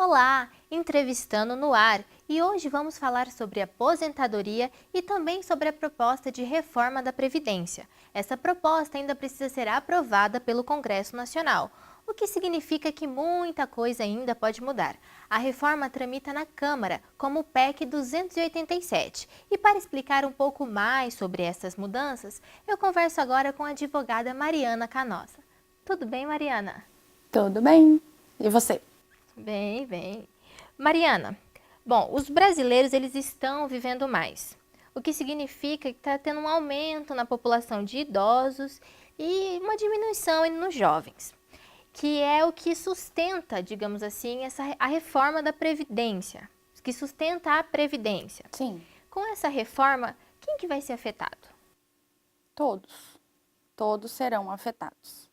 Olá, entrevistando no ar, e hoje vamos falar sobre aposentadoria e também sobre a proposta de reforma da Previdência. Essa proposta ainda precisa ser aprovada pelo Congresso Nacional, o que significa que muita coisa ainda pode mudar. A reforma tramita na Câmara, como o PEC 287. E para explicar um pouco mais sobre essas mudanças, eu converso agora com a advogada Mariana Canossa. Tudo bem, Mariana? Tudo bem. E você? Bem, bem. Mariana, bom, os brasileiros eles estão vivendo mais, o que significa que está tendo um aumento na população de idosos e uma diminuição nos jovens, que é o que sustenta, digamos assim, a reforma da Previdência, que sustenta a Previdência. Sim. Com essa reforma, quem que vai ser afetado? Todos. Todos serão afetados.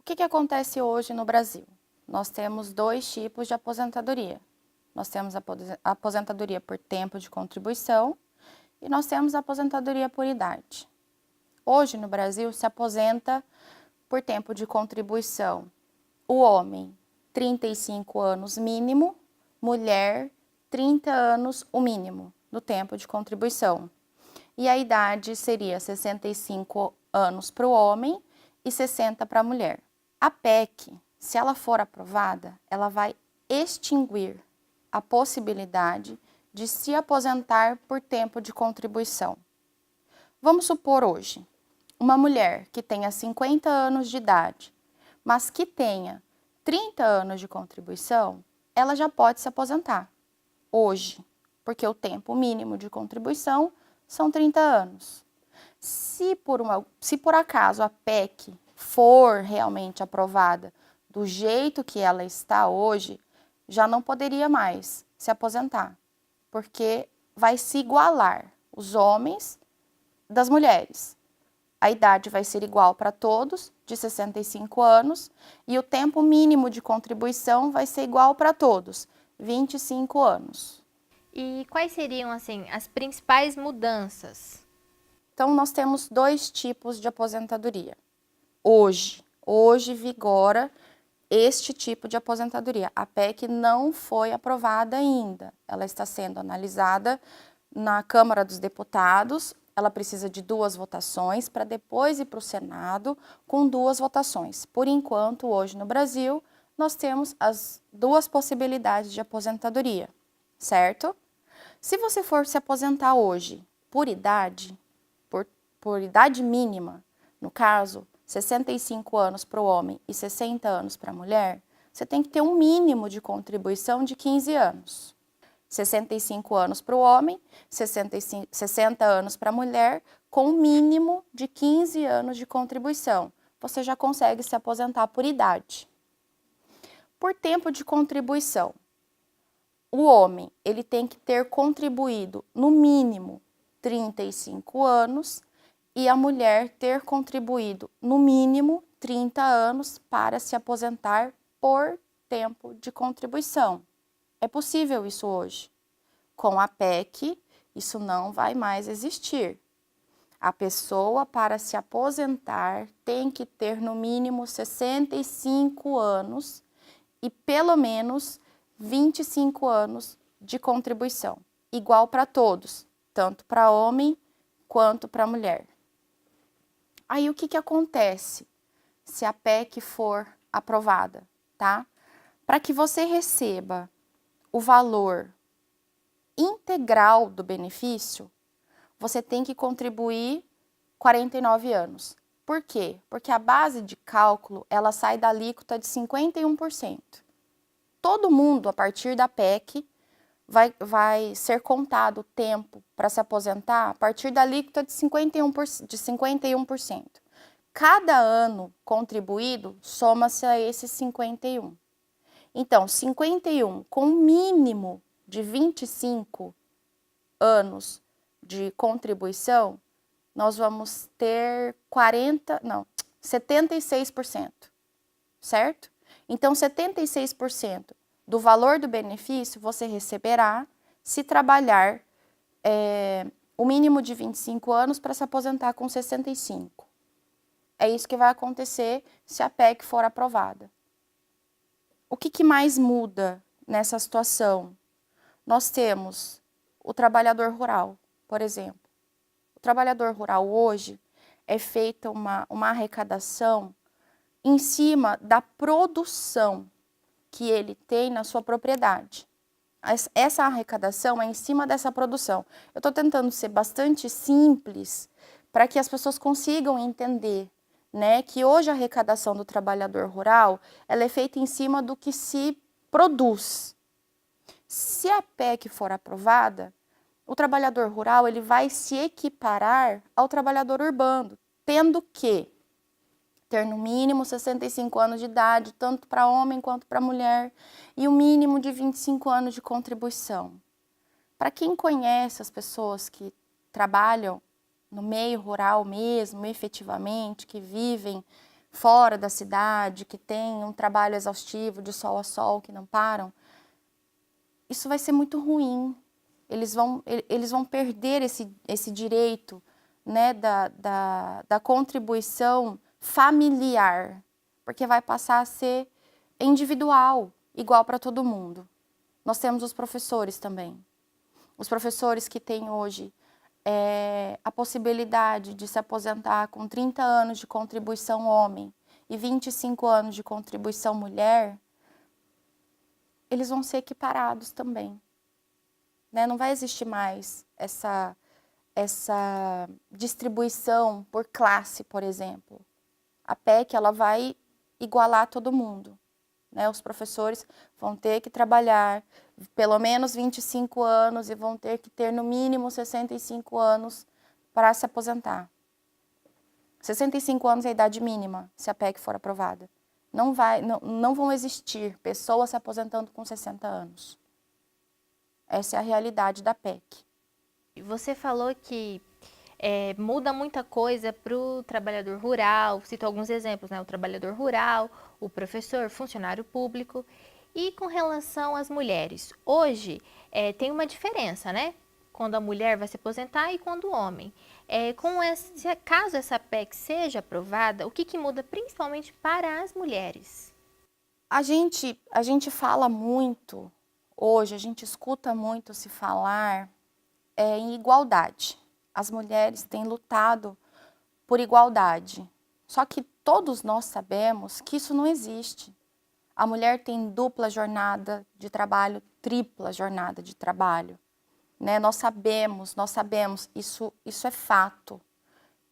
O que acontece hoje no Brasil? Nós temos dois tipos de aposentadoria. Nós temos a aposentadoria por tempo de contribuição e nós temos a aposentadoria por idade. Hoje no Brasil se aposenta por tempo de contribuição o homem 35 anos mínimo, mulher 30 anos o mínimo do tempo de contribuição. E a idade seria 65 anos para o homem e 60 para a mulher. A PEC, se ela for aprovada, ela vai extinguir a possibilidade de se aposentar por tempo de contribuição. Vamos supor hoje, uma mulher que tenha 50 anos de idade, mas que tenha 30 anos de contribuição, ela já pode se aposentar hoje, porque o tempo mínimo de contribuição são 30 anos. Se por acaso a PEC for realmente aprovada do jeito que ela está hoje, já não poderia mais se aposentar, porque vai se igualar os homens das mulheres. A idade vai ser igual para todos, de 65 anos, e o tempo mínimo de contribuição vai ser igual para todos, 25 anos. E quais seriam, assim, as principais mudanças? Então, nós temos dois tipos de aposentadoria. Hoje vigora este tipo de aposentadoria. A PEC não foi aprovada ainda. Ela está sendo analisada na Câmara dos Deputados. Ela precisa de 2 votações para depois ir para o Senado com 2 votações. Por enquanto, hoje no Brasil, nós temos as 2 possibilidades de aposentadoria, certo? Se você for se aposentar hoje por idade, por idade mínima, no caso, 65 anos para o homem e 60 anos para a mulher, você tem que ter um mínimo de contribuição de 15 anos. 65 anos para o homem, 60 anos para a mulher, com um mínimo de 15 anos de contribuição. Você já consegue se aposentar por idade. Por tempo de contribuição, o homem ele tem que ter contribuído no mínimo 35 anos e a mulher ter contribuído no mínimo 30 anos para se aposentar por tempo de contribuição. É possível isso hoje. Com a PEC, isso não vai mais existir. A pessoa, para se aposentar, tem que ter no mínimo 65 anos e pelo menos 25 anos de contribuição, igual para todos, tanto para homem quanto para mulher. Aí o que acontece se a PEC for aprovada, tá? Para que você receba o valor integral do benefício, você tem que contribuir 49 anos. Por quê? Porque a base de cálculo, ela sai da alíquota de 51%. Todo mundo, a partir da PEC, vai ser contado o tempo para se aposentar a partir da alíquota de 51%. Cada ano contribuído soma-se a esse 51. Então, 51 com um mínimo de 25 anos de contribuição, nós vamos ter 76%, certo? Então, 76% do valor do benefício você receberá se trabalhar o mínimo de 25 anos para se aposentar com 65. É isso que vai acontecer se a PEC for aprovada. O que mais muda nessa situação? Nós temos o trabalhador rural, por exemplo. O trabalhador rural hoje é feita uma arrecadação em cima da produção que ele tem na sua propriedade. Essa arrecadação é em cima dessa produção. Eu estou tentando ser bastante simples para que as pessoas consigam entender, né, que hoje a arrecadação do trabalhador rural ela é feita em cima do que se produz. Se a PEC for aprovada, o trabalhador rural ele vai se equiparar ao trabalhador urbano, tendo que ter no mínimo 65 anos de idade, tanto para homem quanto para mulher, e o mínimo de 25 anos de contribuição. Para quem conhece as pessoas que trabalham no meio rural mesmo, efetivamente, que vivem fora da cidade, que têm um trabalho exaustivo de sol a sol, que não param, isso vai ser muito ruim. Eles vão perder esse direito, né, da contribuição familiar, porque vai passar a ser individual, igual para todo mundo. Nós temos os professores também. Os professores que têm hoje a possibilidade de se aposentar com 30 anos de contribuição homem e 25 anos de contribuição mulher, eles vão ser equiparados também. Né? Não vai existir mais essa distribuição por classe, por exemplo. A PEC ela vai igualar todo mundo. Né? Os professores vão ter que trabalhar pelo menos 25 anos e vão ter que ter no mínimo 65 anos para se aposentar. 65 anos é a idade mínima, se a PEC for aprovada. Não vão existir pessoas se aposentando com 60 anos. Essa é a realidade da PEC. Você falou que muda muita coisa para o trabalhador rural, citou alguns exemplos, né? O trabalhador rural, o professor, funcionário público. E com relação às mulheres, hoje tem uma diferença, né? Quando a mulher vai se aposentar e quando o homem. Caso essa PEC seja aprovada, o que muda principalmente para as mulheres? A gente fala muito, hoje, a gente escuta muito se falar em igualdade. As mulheres têm lutado por igualdade. Só que todos nós sabemos que isso não existe. A mulher tem dupla jornada de trabalho, tripla jornada de trabalho. Né? Nós sabemos, isso é fato,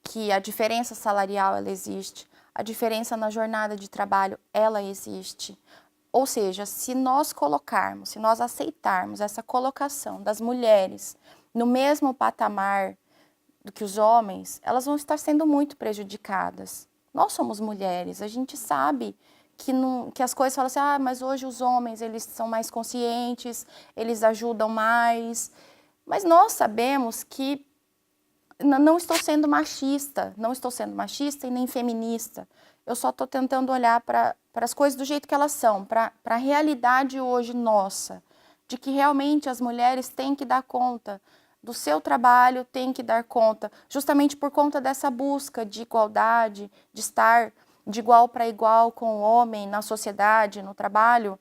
que a diferença salarial ela existe, a diferença na jornada de trabalho ela existe. Ou seja, se nós aceitarmos essa colocação das mulheres no mesmo patamar do que os homens, elas vão estar sendo muito prejudicadas. Nós somos mulheres, a gente sabe que as coisas falam assim, mas hoje os homens eles são mais conscientes, eles ajudam mais. Mas nós sabemos que não estou sendo machista e nem feminista. Eu só estou tentando olhar para as coisas do jeito que elas são, para a realidade hoje nossa, de que realmente as mulheres têm que dar conta do seu trabalho, têm que dar conta, justamente por conta dessa busca de igualdade, de estar de igual para igual com o homem na sociedade, no trabalho.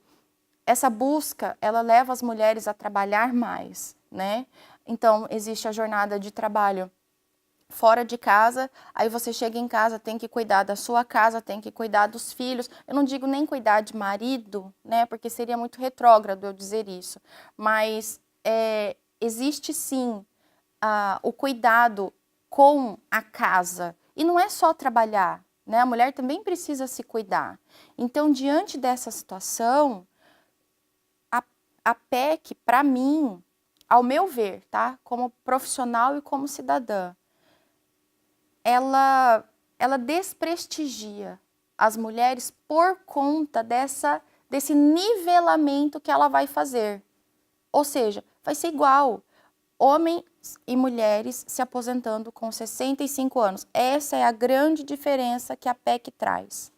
Essa busca, ela leva as mulheres a trabalhar mais, né? Então, existe a jornada de trabalho fora de casa, aí você chega em casa, tem que cuidar da sua casa, tem que cuidar dos filhos. Eu não digo nem cuidar de marido, né? Porque seria muito retrógrado eu dizer isso. Mas existe sim o cuidado com a casa. E não é só trabalhar, né? A mulher também precisa se cuidar. Então, diante dessa situação, a PEC, para mim, ao meu ver, tá? Como profissional e como cidadã, ela desprestigia as mulheres por conta desse nivelamento que ela vai fazer. Ou seja, vai ser igual homens e mulheres se aposentando com 65 anos. Essa é a grande diferença que a PEC traz.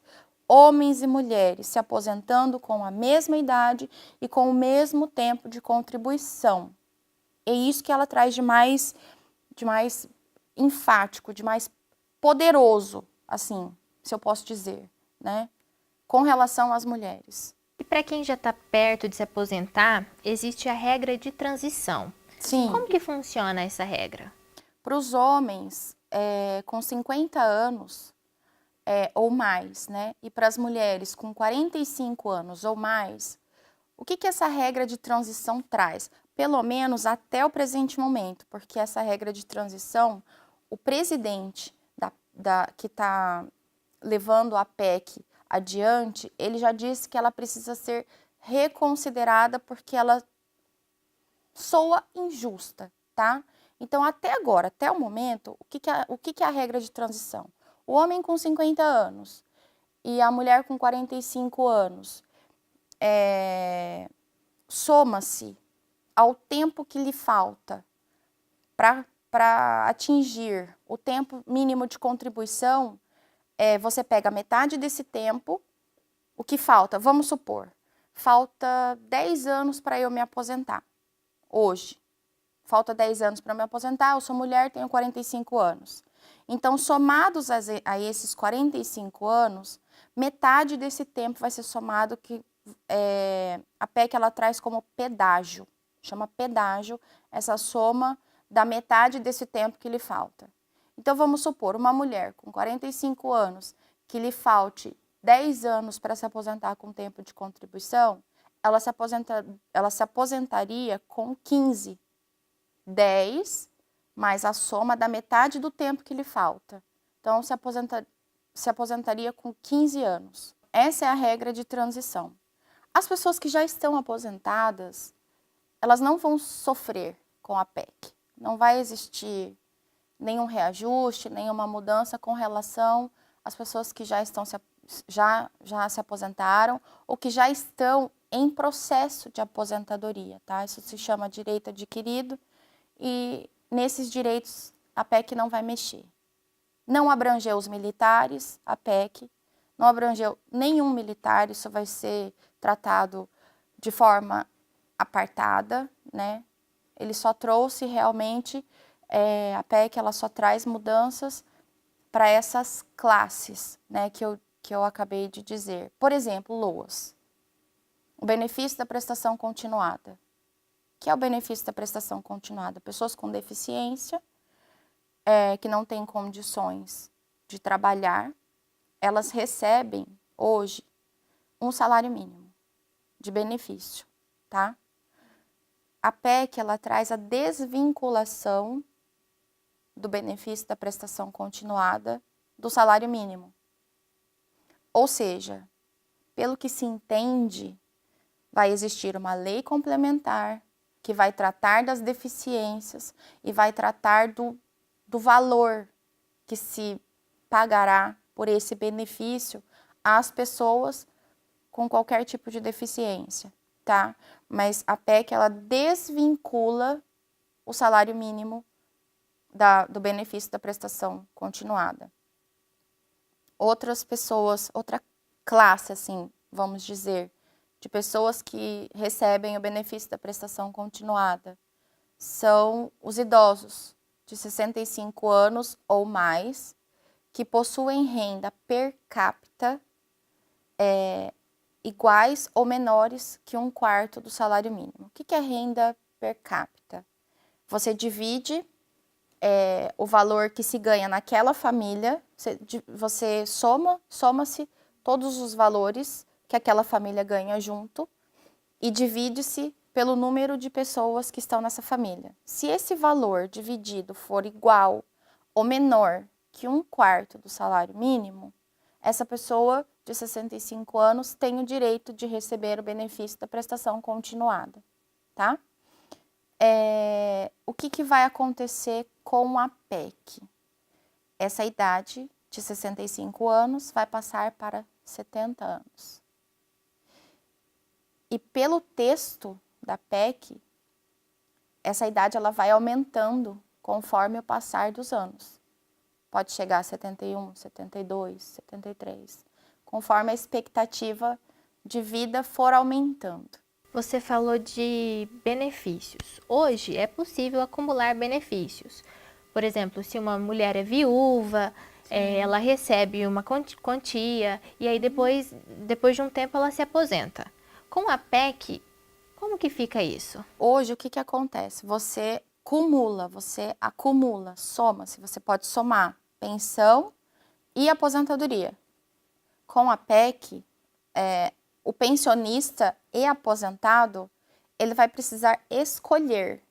Homens e mulheres se aposentando com a mesma idade e com o mesmo tempo de contribuição. É isso que ela traz de mais enfático, de mais poderoso, assim, se eu posso dizer, né? Com relação às mulheres. E para quem já está perto de se aposentar, existe a regra de transição. Sim. Como que funciona essa regra? Para os homens com 50 anos ou mais, né? E para as mulheres com 45 anos ou mais, o que essa regra de transição traz? Pelo menos até o presente momento, porque essa regra de transição, o presidente que está levando a PEC adiante, ele já disse que ela precisa ser reconsiderada porque ela soa injusta, tá? Então, até agora, até o momento, o que é a regra de transição? O homem com 50 anos e a mulher com 45 anos soma-se ao tempo que lhe falta para atingir o tempo mínimo de contribuição, você pega metade desse tempo, o que falta, vamos supor, falta 10 anos para eu me aposentar, hoje. Falta 10 anos para me aposentar, eu sou mulher, tenho 45 anos. Então, somados a esses 45 anos, metade desse tempo vai ser somado que a PEC ela traz como pedágio. Chama pedágio essa soma da metade desse tempo que lhe falta. Então, vamos supor, uma mulher com 45 anos que lhe falte 10 anos para se aposentar com tempo de contribuição, ela se aposentaria com 15. 10 mais a soma da metade do tempo que lhe falta. Então, se aposentaria com 15 anos. Essa é a regra de transição. As pessoas que já estão aposentadas, elas não vão sofrer com a PEC. Não vai existir nenhum reajuste, nenhuma mudança com relação às pessoas que já se aposentaram ou que já estão em processo de aposentadoria, tá? Isso se chama direito adquirido. E nesses direitos a PEC não vai mexer. Não abrangeu os militares, a PEC, não abrangeu nenhum militar, isso vai ser tratado de forma apartada, né? Ele só trouxe realmente, a PEC ela só traz mudanças para essas classes, né, que eu acabei de dizer. Por exemplo, LOAS, o benefício da prestação continuada. Que é o benefício da prestação continuada? Pessoas com deficiência, que não têm condições de trabalhar, elas recebem hoje um salário mínimo de benefício, tá? A PEC, ela traz a desvinculação do benefício da prestação continuada do salário mínimo. Ou seja, pelo que se entende, vai existir uma lei complementar que vai tratar das deficiências e vai tratar do valor que se pagará por esse benefício às pessoas com qualquer tipo de deficiência, tá? Mas a PEC, ela desvincula o salário mínimo do benefício da prestação continuada. Outras pessoas, outra classe, assim, vamos dizer, de pessoas que recebem o benefício da prestação continuada são os idosos de 65 anos ou mais que possuem renda per capita iguais ou menores que 1/4 do salário mínimo. O que é renda per capita? Você divide o valor que se ganha naquela família, você soma-se todos os valores que aquela família ganha junto e divide-se pelo número de pessoas que estão nessa família. Se esse valor dividido for igual ou menor que 1/4 do salário mínimo, essa pessoa de 65 anos tem o direito de receber o benefício da prestação continuada, tá? O que vai acontecer com a PEC? Essa idade de 65 anos vai passar para 70 anos. E pelo texto da PEC, essa idade ela vai aumentando conforme o passar dos anos. Pode chegar a 71, 72, 73, conforme a expectativa de vida for aumentando. Você falou de benefícios. Hoje é possível acumular benefícios. Por exemplo, se uma mulher é viúva, ela recebe uma quantia e aí depois de um tempo ela se aposenta. Com a PEC, como que fica isso? Hoje, o que acontece? Você acumula, soma-se, você pode somar pensão e aposentadoria. Com a PEC, o pensionista e aposentado, ele vai precisar escolher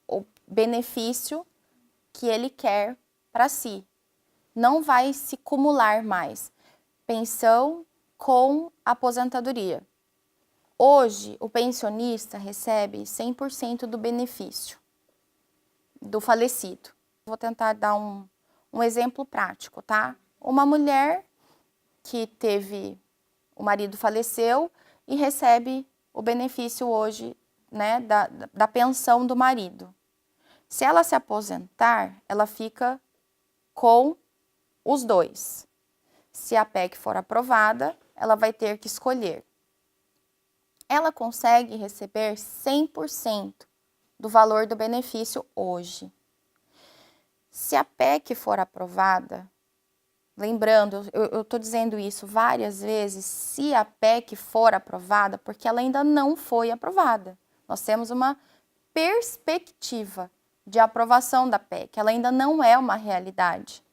o benefício que ele quer para si. Não vai se acumular mais pensão com aposentadoria. Hoje, o pensionista recebe 100% do benefício do falecido. Vou tentar dar um exemplo prático, tá? Uma mulher que o marido faleceu e recebe o benefício hoje, né, da pensão do marido. Se ela se aposentar, ela fica com os dois. Se a PEC for aprovada, ela vai ter que escolher. Ela consegue receber 100% do valor do benefício hoje. Se a PEC for aprovada, lembrando, eu estou dizendo isso várias vezes, se a PEC for aprovada, porque ela ainda não foi aprovada. Nós temos uma perspectiva de aprovação da PEC, ela ainda não é uma realidade.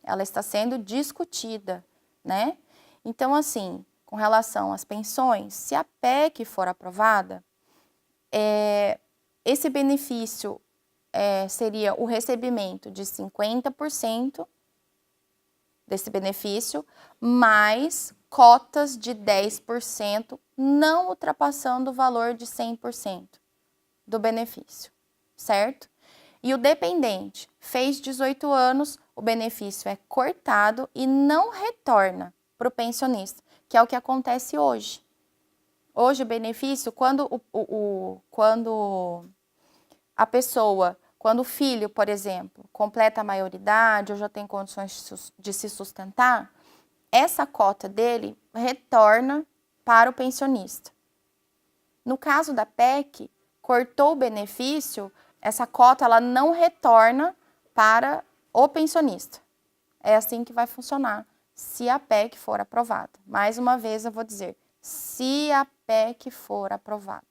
Ela está sendo discutida, né? Então, assim, com relação às pensões, se a PEC for aprovada, esse benefício seria o recebimento de 50% desse benefício, mais cotas de 10%, não ultrapassando o valor de 100% do benefício, certo? E o dependente fez 18 anos, o benefício é cortado e não retorna para o pensionista, que é o que acontece hoje. Hoje o benefício, quando a pessoa, quando o filho, por exemplo, completa a maioridade ou já tem condições de se sustentar, essa cota dele retorna para o pensionista. No caso da PEC, cortou o benefício, essa cota ela não retorna para o pensionista. É assim que vai funcionar se a PEC for aprovada. Mais uma vez eu vou dizer, se a PEC for aprovada.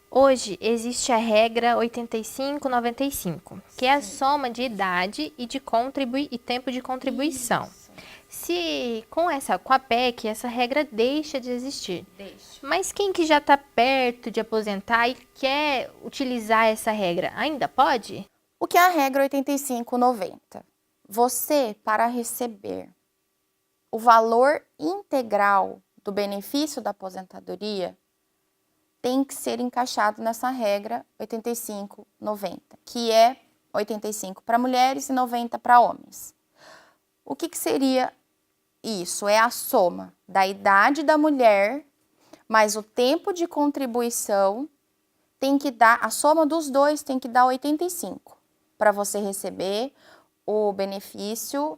Hoje existe a regra 85-95, que é a soma de idade e tempo de contribuição. Isso. Se com a PEC essa regra deixa de existir. Deixa. Mas quem que já está perto de aposentar e quer utilizar essa regra, ainda pode? O que é a regra 85-90? Você, para receber o valor integral do benefício da aposentadoria, tem que ser encaixado nessa regra 85-90, que é 85 para mulheres e 90 para homens. O que seria isso? É a soma da idade da mulher mais o tempo de contribuição, tem que dar, a soma dos dois tem que dar 85 para você receber o benefício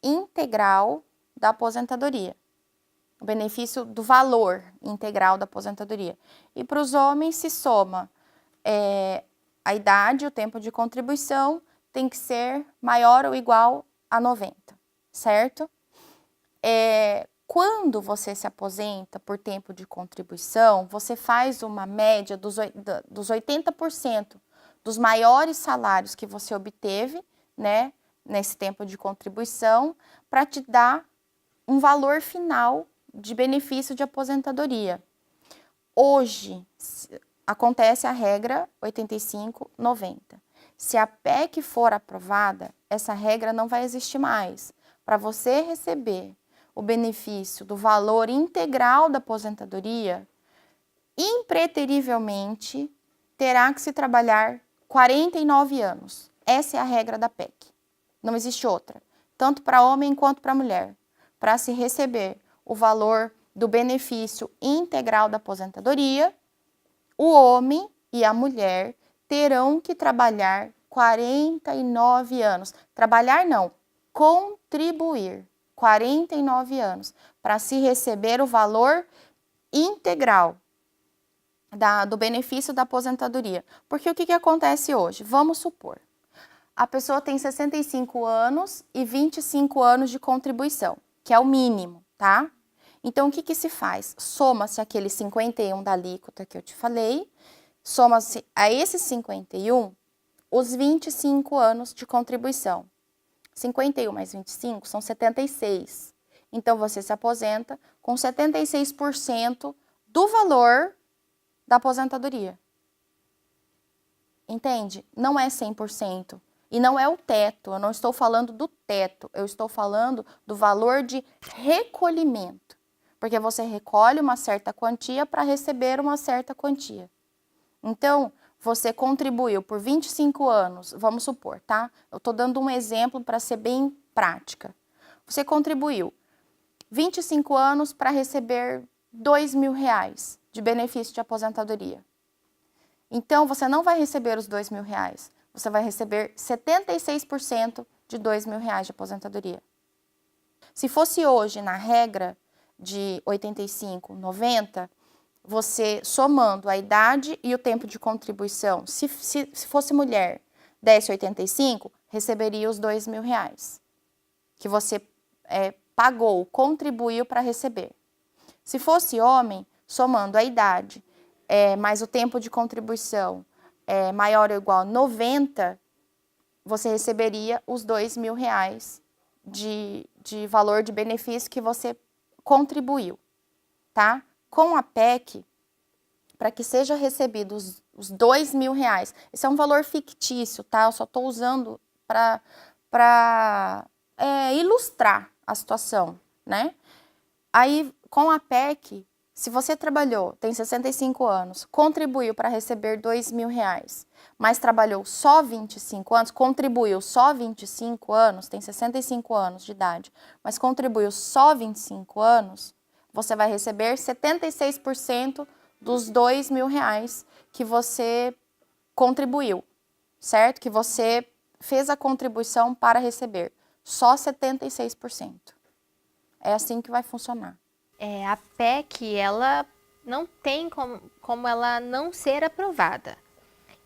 integral da aposentadoria. O benefício do valor integral da aposentadoria. E para os homens se soma a idade, o tempo de contribuição tem que ser maior ou igual a 90, certo? Quando você se aposenta por tempo de contribuição, você faz uma média dos 80% dos maiores salários que você obteve, né, nesse tempo de contribuição, para te dar um valor final de benefício de aposentadoria. Hoje, acontece a regra 85-90. Se a PEC for aprovada, essa regra não vai existir mais. Para você receber o benefício do valor integral da aposentadoria, impreterivelmente terá que se trabalhar 49 anos. Essa é a regra da PEC. Não existe outra, tanto para homem quanto para mulher. Para se receber o valor do benefício integral da aposentadoria, o homem e a mulher terão que trabalhar 49 anos. Trabalhar não, contribuir 49 anos para se receber o valor integral do benefício da aposentadoria. Porque o que acontece hoje? Vamos supor, a pessoa tem 65 anos e 25 anos de contribuição, que é o mínimo, tá? Então, o que que se faz? Soma-se aquele 51 da alíquota que eu te falei, soma-se a esses 51 os 25 anos de contribuição. 51 mais 25 são 76. Então, você se aposenta com 76% do valor da aposentadoria. Entende? Não é 100%. E não é o teto. Eu não estou falando do teto. Eu estou falando do valor de recolhimento. Porque você recolhe uma certa quantia para receber uma certa quantia. Então, você contribuiu por 25 anos, vamos supor, tá? Eu estou dando um exemplo para ser bem prática. Você contribuiu 25 anos para receber R$2.000 de benefício de aposentadoria. Então, você não vai receber os R$2.000, você vai receber 76% de R$2.000 de aposentadoria. Se fosse hoje, na regra de 85, 90, você somando a idade e o tempo de contribuição, se fosse mulher, 10,85, receberia os R$2.000 que você pagou, contribuiu para receber. Se fosse homem, somando a idade mais o tempo de contribuição maior ou igual a 90, você receberia os R$2.000 de valor de benefício que você contribuiu, tá? Com a PEC, para que seja recebido os R$2.000, esse é um valor fictício, tá? Eu só estou usando para ilustrar a situação, né? Aí, com a PEC, se você trabalhou, tem 65 anos, contribuiu para receber R$2.000, mas trabalhou só 25 anos, contribuiu só 25 anos, tem 65 anos de idade, mas contribuiu só 25 anos, você vai receber 76% dos R$2.000 que você contribuiu, certo? Que você fez a contribuição para receber. Só 76%. É assim que vai funcionar. A PEC, ela não tem como ela não ser aprovada.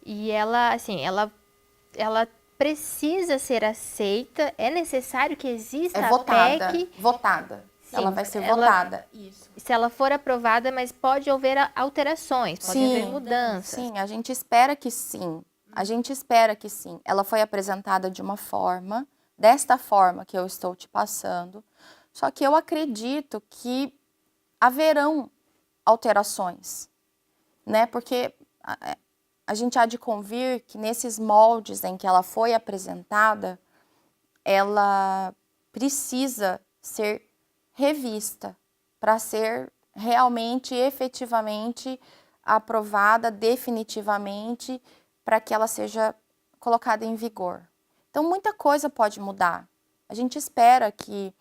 E ela, assim, ela precisa ser aceita, é necessário que exista a PEC. Votada. Sim, ela vai ser votada. Isso. Se ela for aprovada, mas pode haver alterações, pode haver mudanças. Sim, a gente espera que sim. A gente espera que sim. Ela foi apresentada de uma forma, desta forma que eu estou te passando, só que eu acredito que haverão alterações, né? Porque a gente há de convir que nesses moldes em que ela foi apresentada, ela precisa ser revista para ser realmente, efetivamente aprovada definitivamente para que ela seja colocada em vigor. Então, muita coisa pode mudar. A gente espera que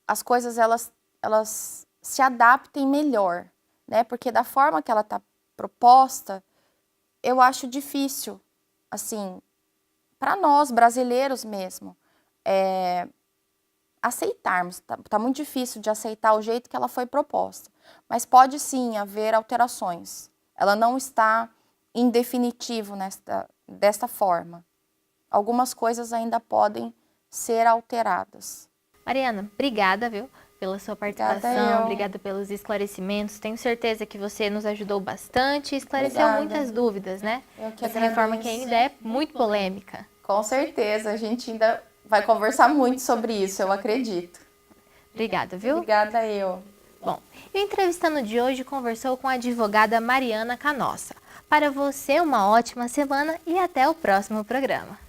as coisas elas se adaptem melhor, né? Porque da forma que ela está proposta, eu acho difícil, assim, para nós brasileiros mesmo, aceitarmos. Tá muito difícil de aceitar o jeito que ela foi proposta. Mas pode sim haver alterações. Ela não está em definitivo desta forma. Algumas coisas ainda podem ser alteradas. Mariana, obrigada, viu, pela sua participação, obrigada pelos esclarecimentos. Tenho certeza que você nos ajudou bastante e esclareceu muitas dúvidas, né? Essa reforma que ainda é muito polêmica. Com certeza, a gente ainda vai conversar muito sobre isso, eu acredito. Obrigada, viu? Obrigada eu. Bom, o entrevistando de hoje conversou com a advogada Mariana Canossa. Para você, uma ótima semana e até o próximo programa.